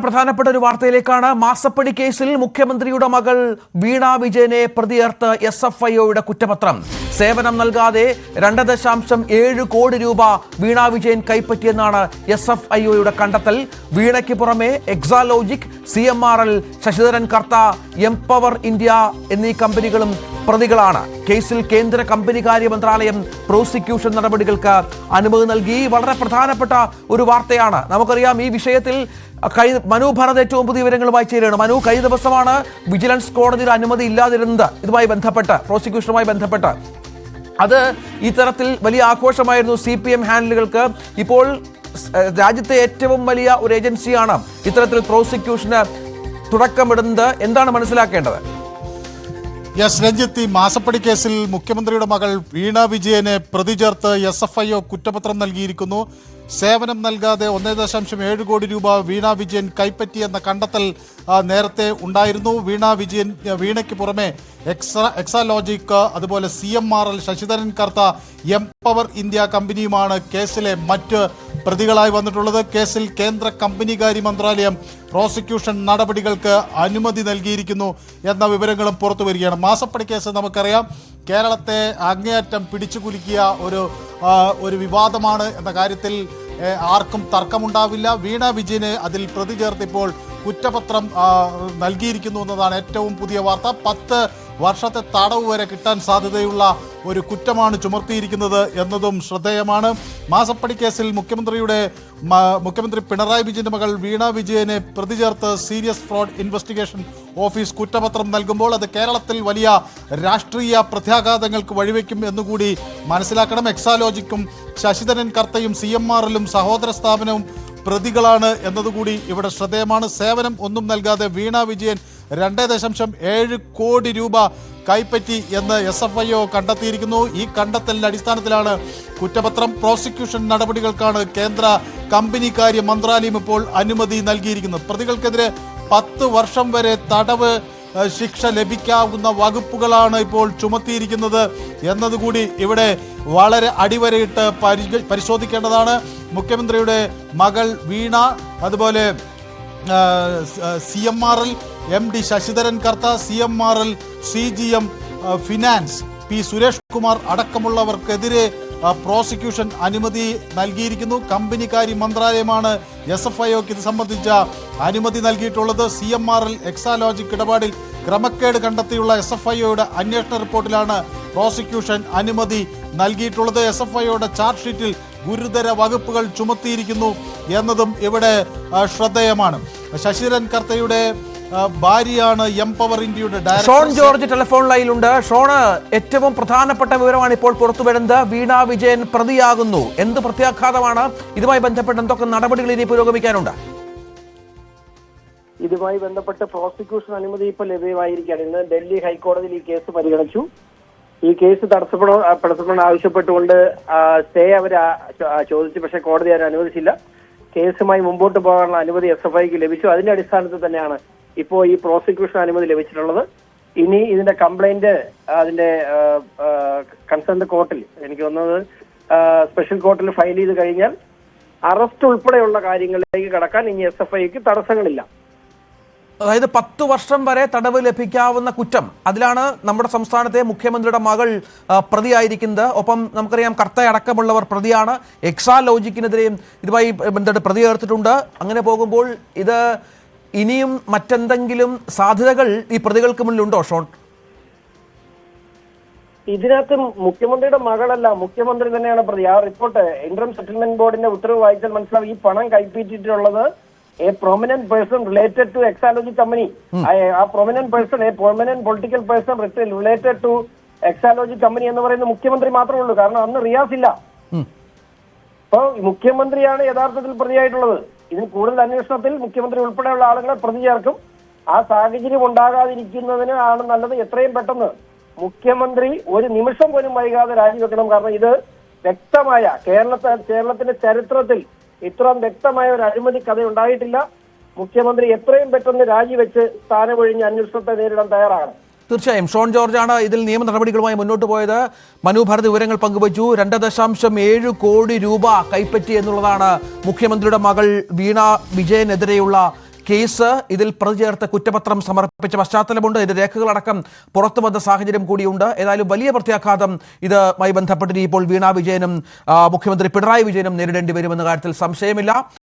പ്രധാനപ്പെട്ട ഒരു വാർത്തയിലേക്കാണ്. മാസപ്പടി കേസിൽ മുഖ്യമന്ത്രിയുടെ മകൾ വീണ വിജയനെ പ്രതിയേർത്ത് SFIOയുടെ കുറ്റപത്രം. സേവനം നൽകാതെ 2.7 കോടി രൂപ വീണ വിജയൻ കൈപ്പറ്റിയെന്നാണ് SFIOയുടെ കണ്ടെത്തൽ. വീണയ്ക്ക് പുറമെ എക്സാലോജിക്, CMRL, ശശിധരൻ കർത്ത, എംപവർ ഇന്ത്യ എന്നീ കമ്പനികളും പ്രതികളാണ്. കേസിൽ കേന്ദ്ര കമ്പനികാര്യ മന്ത്രാലയം പ്രോസിക്യൂഷൻ നടപടികൾക്ക് അനുമതി നൽകി. വളരെ പ്രധാനപ്പെട്ട ഒരു വാർത്തയാണ്. നമുക്കറിയാം, ഈ വിഷയത്തിൽ മനു ഭരത് ഏറ്റവും പുതിയ വിവരങ്ങളുമായി ചേരുകയാണ്. മനു, കഴിഞ്ഞ ദിവസമാണ് വിജിലൻസ് കോടതിയുടെ അനുമതി ഇല്ലാതിരുന്നത് ഇതുമായി ബന്ധപ്പെട്ട്, പ്രോസിക്യൂഷനുമായി ബന്ധപ്പെട്ട്. അത് ഇത്തരത്തിൽ വലിയ ആഘോഷമായിരുന്നു CPM ഹാൻഡിലുകൾക്ക്. ഇപ്പോൾ രാജ്യത്തെ ഏറ്റവും വലിയ ഒരു ഏജൻസിയാണ് ഇത്തരത്തിൽ പ്രോസിക്യൂഷന് തുടക്കമിടുന്നത്. എന്താണ് മനസ്സിലാക്കേണ്ടത്? രഞ്ജിത്ത്, ഈ മാസപ്പടി കേസിൽ മുഖ്യമന്ത്രിയുടെ മകൾ വീണ വിജയനെ പ്രതി ചേർത്ത് SFIO കുറ്റപത്രം നൽകിയിരിക്കുന്നു. സേവനം നൽകാതെ 1.7 കോടി രൂപ വീണ വിജയൻ കൈപ്പറ്റിയെന്ന കണ്ടെത്തൽ നേരത്തെ ഉണ്ടായിരുന്നു. വീണയ്ക്ക് പുറമെ എക്സാലോജിക്, അതുപോലെ CMRL, ശശിധരൻ കർത്ത, എംപവർ ഇന്ത്യ കമ്പനിയുമാണ് കേസിലെ മറ്റ് പ്രതികളായി വന്നിട്ടുള്ളത്. കേസിൽ കേന്ദ്ര കമ്പനികാര്യ മന്ത്രാലയം പ്രോസിക്യൂഷൻ നടപടികൾക്ക് അനുമതി നൽകിയിരിക്കുന്നു എന്ന വിവരങ്ങളും പുറത്തു വരികയാണ്. മാസപ്പടി കേസ് നമുക്കറിയാം, കേരളത്തെ അങ്ങേയറ്റം പിടിച്ചുകുലുക്കിയ ഒരു വിവാദമാണ് എന്ന കാര്യത്തിൽ ആർക്കും തർക്കമുണ്ടാവില്ല. വീണ വിജയന് അതിൽ പ്രതി ചേർത്തിപ്പോൾ കുറ്റപത്രം നൽകിയിരിക്കുന്നു എന്നതാണ് ഏറ്റവും പുതിയ വാർത്ത. 10 വർഷത്തെ തടവ് വരെ കിട്ടാൻ സാധ്യതയുള്ള ഒരു കുറ്റമാണ് ചുമർത്തിയിരിക്കുന്നത് എന്നതും ശ്രദ്ധേയമാണ്. മാസപ്പടി കേസിൽ മുഖ്യമന്ത്രി പിണറായി വിജയന്റെ മകൾ വീണ വിജയനെ പ്രതി ചേർത്ത് സീരിയസ് ഫ്രോഡ് ഇൻവെസ്റ്റിഗേഷൻ ഓഫീസ് കുറ്റപത്രം നൽകുമ്പോൾ അത് കേരളത്തിൽ വലിയ രാഷ്ട്രീയ പ്രത്യാഘാതങ്ങൾക്ക് വഴിവെക്കും എന്നുകൂടി മനസ്സിലാക്കണം. എക്സാലോജിക്കും ശശിധരൻ കർത്തയും CMRലും സഹോദര സ്ഥാപനവും പ്രതികളാണ് എന്നതുകൂടി ഇവിടെ ശ്രദ്ധേയമാണ്. സേവനം ഒന്നും നൽകാതെ വീണ വിജയൻ 2.7 കോടി രൂപ കൈപ്പറ്റി എന്ന് SFIO കണ്ടെത്തിയിരിക്കുന്നു. ഈ കണ്ടെത്തലിന്റെ അടിസ്ഥാനത്തിലാണ് കുറ്റപത്രം. പ്രോസിക്യൂഷൻ നടപടികൾക്കാണ് കേന്ദ്ര കമ്പനികാര്യ മന്ത്രാലയം ഇപ്പോൾ അനുമതി നൽകിയിരിക്കുന്നത്. പ്രതികൾക്കെതിരെ 10 വർഷം വരെ തടവ് ശിക്ഷ ലഭിക്കാവുന്ന വകുപ്പുകളാണ് ഇപ്പോൾ ചുമത്തിയിരിക്കുന്നത് എന്നതുകൂടി ഇവിടെ വളരെ അടിവരയിട്ട് പരിശോധിക്കേണ്ടതാണ്. മുഖ്യമന്ത്രിയുടെ മകൾ വീണ, അതുപോലെ CMRL MD Sasidharan Kartha, CMRL CGM finance P Suresh Kumar അടക്കമുള്ളവർക്കെതിരെ പ്രോസിക്യൂഷൻ അനുമതി നൽകിയിരിക്കുന്നു. കമ്പനികാര്യ മന്ത്രാലയമാണ് SFIOക്ക് ഇത് സംബന്ധിച്ച അനുമതി നൽകിയിട്ടുള്ളത്. CMRL എക്സാലോജിക് ഇടപാടിൽ ക്രമക്കേട് കണ്ടെത്തിയുള്ള SFIOയുടെ അന്വേഷണ റിപ്പോർട്ടിലാണ് പ്രോസിക്യൂഷൻ അനുമതി നൽകിയിട്ടുള്ളത്. SFIOയുടെ ചാർജ് ഷീറ്റിൽ ഗുരുതര വകുപ്പുകൾ ചുമത്തിയിരിക്കുന്നു എന്നതും ഇവിടെ ശ്രദ്ധേയമാണ്. ശശിധരൻ കർത്തയുടെ ഭാര്യയാണ് എംപവർ ഇന്ത്യയുടെ ഡയറക്ടർ. ഷോൺ ജോർജ് ടെലിഫോൺ ലൈനിലുണ്ട്. ഷോണ്, ഏറ്റവും പ്രധാനപ്പെട്ട വിവരമാണ് ഇപ്പോൾ പുറത്തുവരുന്നത്. വീണ വിജയൻ പ്രതിയാകുന്നു. എന്ത് പ്രത്യാഘാതമാണ്? ഇതുമായി ബന്ധപ്പെട്ട് എന്തൊക്കെ നടപടികൾ ഇനി പുരോഗമിക്കാനുണ്ട്? ഇതുമായി ബന്ധപ്പെട്ട് പ്രോസിക്യൂഷൻ അനുമതി ഇപ്പോൾ ലഭ്യമായിരിക്കുകയാണ്. ഇന്ന് ഡൽഹി ഹൈക്കോടതിയിൽ ഈ കേസ് പരിഗണിച്ചു. ഈ കേസ് തടസ്സപ്പെടാൻ ആവശ്യപ്പെട്ടുകൊണ്ട് സ്റ്റേ അവർ ചോദിച്ചു, പക്ഷേ കോടതി അതിന് അനുവദിച്ചില്ല. കേസുമായി മുമ്പോട്ട് പോകാനുള്ള അനുമതി SFIക്ക് ലഭിച്ചു. അതിന്റെ അടിസ്ഥാനത്തിൽ തന്നെയാണ് ഇപ്പോൾ ഈ പ്രോസിക്യൂഷൻ അനുമതി ലഭിച്ചിട്ടുള്ളത്. ഇനി ഇതിന്റെ കംപ്ലൈന്റ് അതിന്റെ കൺസേൺഡ് കോർട്ടിൽ, എനിക്ക് തോന്നുന്നത് സ്പെഷ്യൽ കോർട്ടിൽ ഫയൽ ചെയ്ത് കഴിഞ്ഞാൽ അറസ്റ്റ് ഉൾപ്പെടെയുള്ള കാര്യങ്ങളിലേക്ക് കടക്കാൻ ഇനി SFIക്ക് തടസ്സങ്ങളില്ല. അതായത് 10 വർഷം വരെ തടവ് ലഭിക്കാവുന്ന കുറ്റം, അതിലാണ് നമ്മുടെ സംസ്ഥാനത്തെ മുഖ്യമന്ത്രിയുടെ മകൾ പ്രതിയായിരിക്കുന്നത്. ഒപ്പം നമുക്കറിയാം, കർത്തയടക്കമുള്ളവർ പ്രതിയാണ്. എക്സാലോജിക്കിനെതിരെയും ഇതുമായി ബന്ധപ്പെട്ട് പ്രതി ചേർത്തിട്ടുണ്ട്. അങ്ങനെ പോകുമ്പോൾ ഇത് ഇനിയും മറ്റെന്തെങ്കിലും സാധ്യതകൾ ഈ പ്രതികൾക്ക് മുന്നിലുണ്ടോ ഷോൺ? ഇതിനകത്ത് മുഖ്യമന്ത്രിയുടെ മകളല്ല, മുഖ്യമന്ത്രി തന്നെയാണ് പ്രതി. ആ റിപ്പോർട്ട് ഇന്ററം സെറ്റിൽമെന്റ് ബോർഡിന്റെ ഉത്തരവ് വായിച്ചാൽ മനസ്സിലാവും. ഈ പണം കൈപ്പറ്റിയിട്ടുള്ളത് a prominent person related to Exalogy company. A prominent person, a prominent political person related to Exalogy company എന്ന് പറയുന്ന മുഖ്യമന്ത്രി മാത്രമേ ഉള്ളൂ. കാരണം അന്ന് റിയാസ് ഇല്ല. അപ്പൊ മുഖ്യമന്ത്രിയാണ് യഥാർത്ഥത്തിൽ പ്രതിയായിട്ടുള്ളത്. ഇതിന് കൂടുതൽ അന്വേഷണത്തിൽ മുഖ്യമന്ത്രി ഉൾപ്പെടെയുള്ള ആളുകളെ പ്രതി ചേർക്കും. ആ സാഹചര്യം ഉണ്ടാകാതിരിക്കുന്നതിന് ആണ് നല്ലത് എത്രയും പെട്ടെന്ന് മുഖ്യമന്ത്രി ഒരു നിമിഷം പോലും വൈകാതെ രാജിവെക്കണം. കാരണം ഇത് വ്യക്തമായ കേരളത്തിന്റെ ചരിത്രത്തിൽ ഇത്രയും വ്യക്തമായ ഒരു അഴിമതി കഥ ഉണ്ടായിട്ടില്ല. മുഖ്യമന്ത്രി എത്രയും പെട്ടെന്ന് രാജിവെച്ച് സ്ഥാനമൊഴിഞ്ഞ് അന്വേഷണത്തെ നേരിടാൻ തയ്യാറാകണം. തീർച്ചയായും ഷോൺ ജോർജാണ് ഇതിൽ നിയമ നടപടികളുമായി മുന്നോട്ട് പോയത്. മനു ഭരത് വിവരങ്ങൾ പങ്കുവച്ചു. 2.7 കോടി രൂപ കൈപ്പറ്റി എന്നുള്ളതാണ് മുഖ്യമന്ത്രിയുടെ മകൾ വീണ വിജയനെതിരെയുള്ള കേസ് ഇതിൽ പ്രതി ചേർത്ത് കുറ്റപത്രം സമർപ്പിച്ച പശ്ചാത്തലമുണ്ട്. ഇതിന്റെ രേഖകളടക്കം പുറത്തു വന്ന സാഹചര്യം കൂടിയുണ്ട്. ഏതായാലും വലിയ പ്രത്യാഘാതം ഇതുമായി ബന്ധപ്പെട്ട് ഇപ്പോൾ വീണ വിജയനും മുഖ്യമന്ത്രി പിണറായി വിജയനും നേരിടേണ്ടി വരുമെന്ന കാര്യത്തിൽ സംശയമില്ല.